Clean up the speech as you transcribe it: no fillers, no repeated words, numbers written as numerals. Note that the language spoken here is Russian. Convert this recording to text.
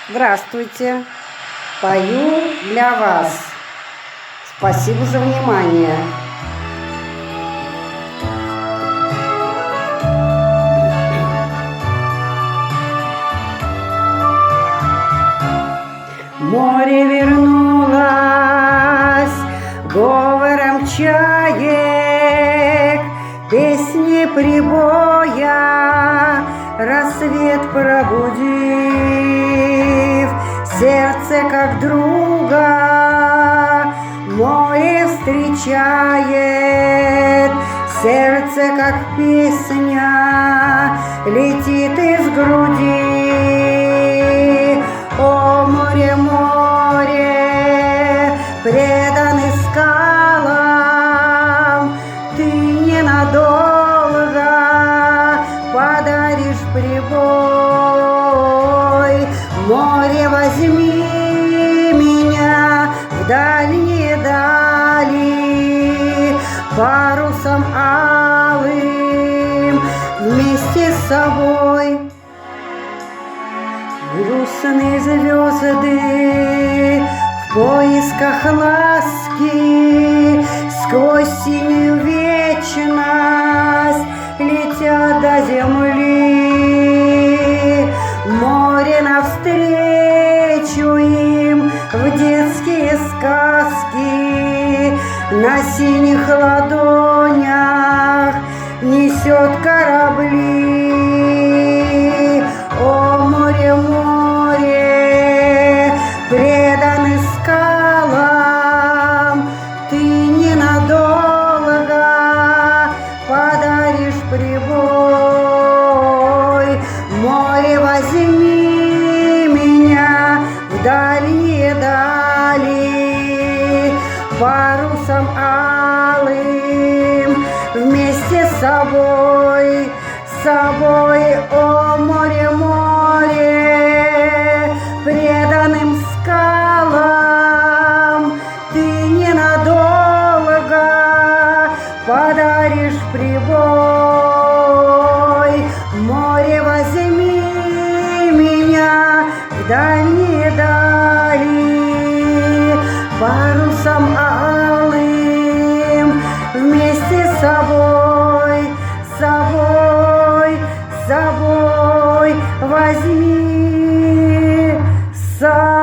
Здравствуйте! Пою для вас. Спасибо за внимание. Море вернулось говором чаек, песни прибоя, рассвет пробудив, сердце как друга море встречает, сердце как песня летит из груди. О, море, море, преданный скалам, ты ненадолго подаришь прибой. Море, возьми меня в дальние дали, парусом алым вместе с собой. Грустные звезды в поисках ласки сквозь синюю вечность летят до земли. Море навстречу им в детские сказки на синих ладонях несет корабли. О, море, море, преданный скалам, ты ненадолго подаришь прибой. Море, возьми меня в дальние дали, парусом алым вместе с собой, с собой. О, море, море, преданным скалам, ты ненадолго подаришь прибой. Море, возьми меня в дальние дали, парусом алым вместе с собой, с собой, с собой возьми с собой.